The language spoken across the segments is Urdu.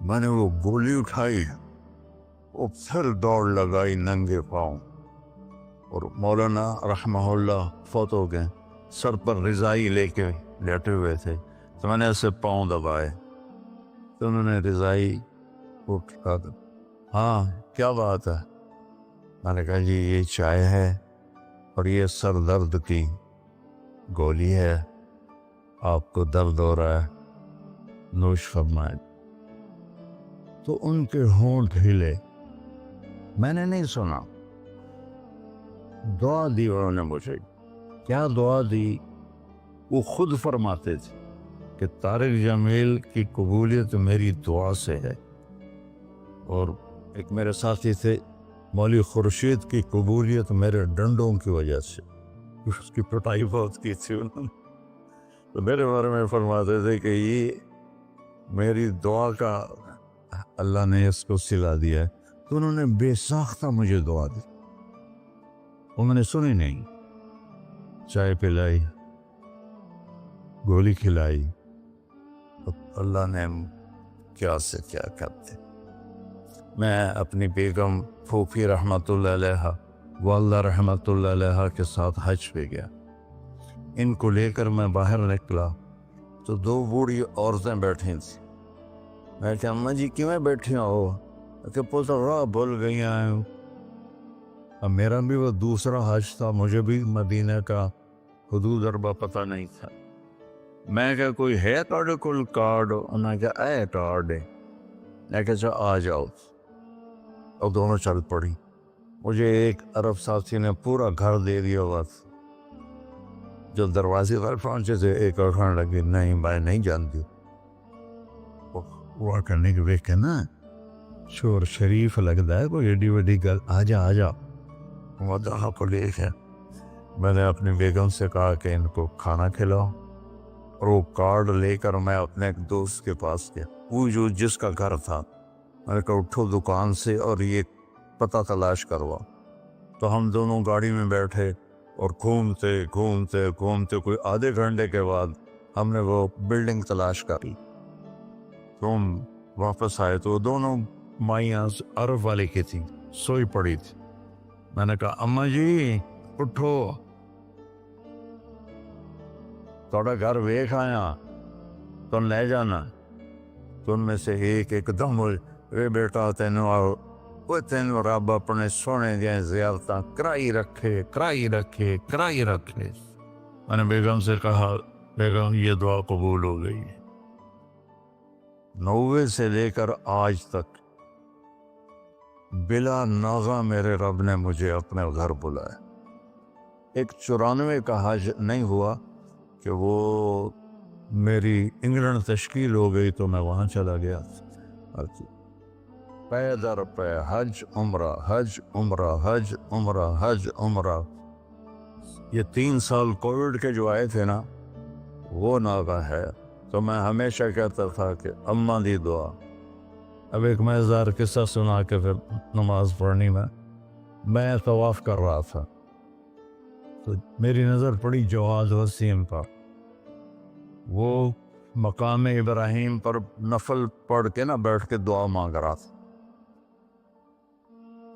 میں نے وہ گولی اٹھائی، وہ پھر دوڑ لگائی ننگے پاؤں، اور مولانا رحمہ اللہ فوت ہو گئے، سر پر رضائی لے کے لیٹے ہوئے تھے، تو میں نے ایسے پاؤں دبائے تو انہوں نے رضائی اٹھا کر، ہاں کیا بات ہے؟ میں نے کہا جی یہ چائے ہے اور یہ سر درد کی گولی ہے، آپ کو درد ہو رہا ہے، نوش فرمائیں۔ تو ان کے ہونٹ ہلے، میں نے نہیں سنا، دعا دی انہوں نے مجھے۔ کیا دعا دی؟ وہ خود فرماتے تھے کہ طارق جمیل کی قبولیت میری دعا سے ہے، اور ایک میرے ساتھی تھے مولوی خورشید کی قبولیت میرے ڈنڈوں کی وجہ سے، اس کی پٹائی بہت کی تھی انہوں نے، تو میرے بارے میں فرماتے تھے کہ یہ میری دعا کا اللہ نے اس کو سلا دیا ہے۔ تو انہوں نے بے ساختہ مجھے دعا دی، انہوں نے سنی نہیں، چائے پلائی، گولی کھلائی، تو اللہ نے کیا سے کیا کرتے۔ میں اپنی بیگم پھوپھی رحمۃ اللہ علیہ، والدہ رحمۃ اللہ علیہ کے ساتھ حج پہ گیا، ان کو لے کر میں باہر نکلا تو دو بوڑھی عورتیں بیٹھی تھیں۔ میں کہ اماں جی کیوں بیٹھی ہو؟ کہ پوتا راہ بھول گئی ہیں۔ اب میرا بھی وہ دوسرا حج تھا، مجھے بھی مدینہ کا حدود اربا پتہ نہیں تھا۔ میں کہ کوئی ہے تھوڑے کول کارڈ؟ انہوں نے کہا اے کارڈ ہے۔ میں کہ اچھا آ جاؤ، اور دونوں چل پڑی۔ مجھے ایک عرب ساتھی نے پورا گھر دے دیا ہوا تھا۔ جو دروازے پر پہنچے تھے ایک اور کھانے لگی، نہیں میں نہیں جانتی۔ ہوا کرنے کے دیکھ کے نا شور شریف لگتا ہے، کوئی ایڈی وڈی گل، آ جا آ جا۔ وہ دونوں کو لے کے میں نے اپنی بیگم سے کہا کہ ان کو کھانا کھلاؤ، اور وہ کارڈ لے کر میں اپنے ایک دوست کے پاس گیا، وہ جو جس کا گھر تھا۔ میں نے کہا اٹھو دکان سے اور یہ پتہ تلاش کروا۔ تو ہم دونوں گاڑی میں بیٹھے اور گھومتے گھومتے گھومتے کوئی آدھے گھنٹے کے بعد ہم نے وہ بلڈنگ تلاش کر لی۔ تو ہم واپس آئے تو دونوں مائیاں عرب والے کی تھیں، سوئی پڑی تھی۔ میں نے کہا اماں جی اٹھو، تھوڑا گھر ویکھ آیا، تم لے جانا۔ تو ان میں سے ایک دم ہوئی، اے بیٹا تینوں رب اپنے سونے دیا زیارتاں کرائی رکھے کرائی رکھے کرائی رکھے۔ میں نے بیگم سے کہا بیگم یہ دعا قبول ہو گئی۔ 90 سے لے کر آج تک بلا ناغہ میرے رب نے مجھے اپنے گھر بلایا۔ ایک 94 کا حج نہیں ہوا کہ وہ میری انگلینڈ تشکیل ہو گئی تو میں وہاں چلا گیا، پے در پے حج عمرہ حج عمرہ حج عمرہ حج عمرہ۔ یہ 3 سال کووڈ کے جو آئے تھے نا، وہ ناغہ ہے۔ تو میں ہمیشہ کہتا تھا کہ اماں دی دعا۔ اب ایک مزیدار قصہ سنا کے پھر نماز پڑھنی میں طواف کر رہا تھا، تو میری نظر پڑی جواد وسیم پر۔ وہ مقام ابراہیم پر نفل پڑھ کے نا بیٹھ کے دعا مانگ رہا تھا،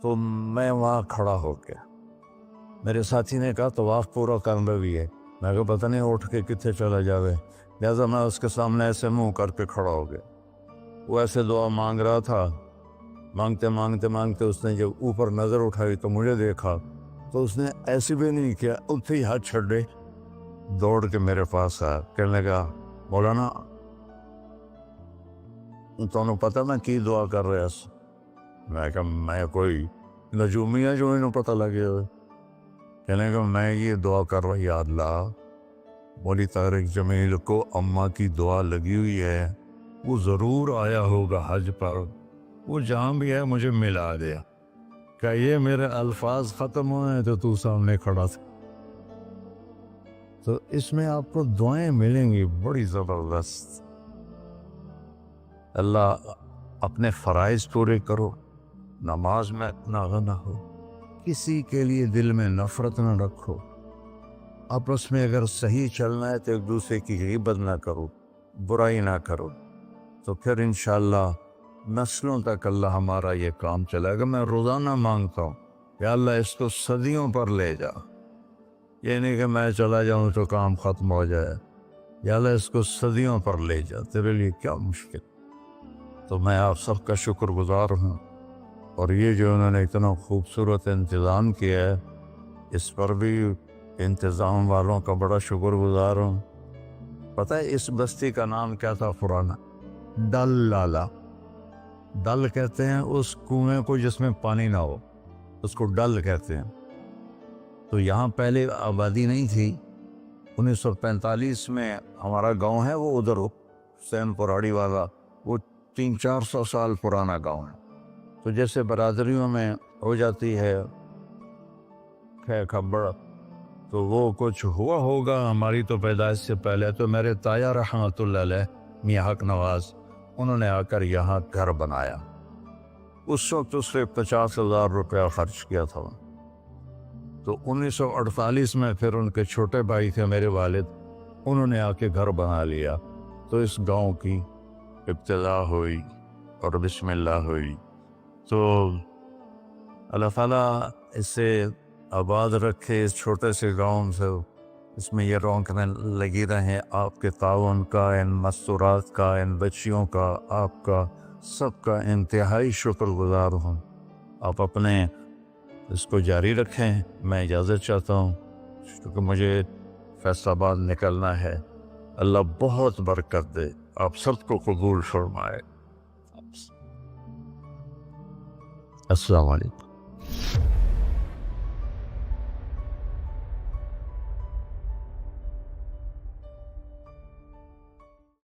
تو میں وہاں کھڑا ہو گیا۔ میرے ساتھی نے کہا طواف پورا کرنا بھی ہے۔ میں کہا پتہ نہیں اٹھ کے کتنے چلا جاوے، لہٰذا میں اس کے سامنے ایسے منہ کر کے کھڑا ہو گیا۔ وہ ایسے دعا مانگ رہا تھا، مانگتے مانگتے مانگتے اس نے جب اوپر نظر اٹھائی تو مجھے دیکھا، تو اس نے ایسے بھی نہیں کیا، اتھے ہی ہاتھ چھڑے دوڑ کے میرے پاس آیا، کہنے لگا مولانا تمہیں پتہ میں کی دعا کر رہا سی؟ میں کہا میں کوئی نجومی ہے جو انہوں پتہ لگے ہوئے؟ کہنے لگا میں یہ دعا کر رہا، یا اللہ مولی طارق جمیل کو اماں کی دعا لگی ہوئی ہے، وہ ضرور آیا ہوگا حج پر، وہ جہاں بھی ہے مجھے ملا دیا۔ کہ یہ میرے الفاظ ختم ہوئے تو تو سامنے کھڑا تھا۔ تو اس میں آپ کو دعائیں ملیں گی بڑی زبردست۔ اللہ اپنے فرائض پورے کرو، نماز میں ناغہ نہ ہو، کسی کے لیے دل میں نفرت نہ رکھو، آپس میں اگر صحیح چلنا ہے تو ایک دوسرے کی غیبت نہ کرو، برائی نہ کرو، تو پھر انشاءاللہ نسلوں تک اللہ ہمارا یہ کام چلائے گا۔ میں روزانہ مانگتا ہوں کہ اللہ اس کو صدیوں پر لے جا، یہ نہیں کہ میں چلا جاؤں تو کام ختم ہو جائے، یا اللہ اس کو صدیوں پر لے جا، تیرے لیے کیا مشکل۔ تو میں آپ سب کا شکر گزار ہوں، اور یہ جو انہوں نے اتنا خوبصورت انتظام کیا ہے اس پر بھی انتظام والوں کا بڑا شکر گزار ہوں۔ پتہ ہے اس بستی کا نام کیا تھا پرانا؟ ڈل لالا۔ ڈل کہتے ہیں اس کنویں کو جس میں پانی نہ ہو، اس کو ڈل کہتے ہیں۔ تو یہاں پہلے آبادی نہیں تھی۔ 1945 میں ہمارا گاؤں ہے وہ ادھر حسین پراڑی والا، وہ 300-400 سال پرانا گاؤں ہے۔ تو جیسے برادریوں میں ہو جاتی ہے خبر، تو وہ کچھ ہوا ہوگا ہماری تو پیدائش سے پہلے۔ تو میرے تایا رحمۃ اللہ علیہ میاں حق نواز، انہوں نے آ کر یہاں گھر بنایا۔ اس وقت اس سے 50,000 روپیہ خرچ کیا تھا۔ تو 1948 میں پھر ان کے چھوٹے بھائی تھے میرے والد، انہوں نے آ کے گھر بنا لیا۔ تو اس گاؤں کی ابتدا ہوئی اور بسم اللہ ہوئی۔ تو اللہ تعالیٰ اسے آباد رکھے، اس چھوٹے سے گاؤں سے اس میں یہ رونقیں لگی رہیں۔ آپ کے تعاون کا، ان مستورات کا، ان بچیوں کا، آپ کا سب کا انتہائی شکر گزار ہوں۔ آپ اپنے اس کو جاری رکھیں۔ میں اجازت چاہتا ہوں کیونکہ مجھے فیصل آباد نکلنا ہے۔ اللہ بہت برکت دے، آپ سب کو قبول فرمائے۔ السلام علیکم۔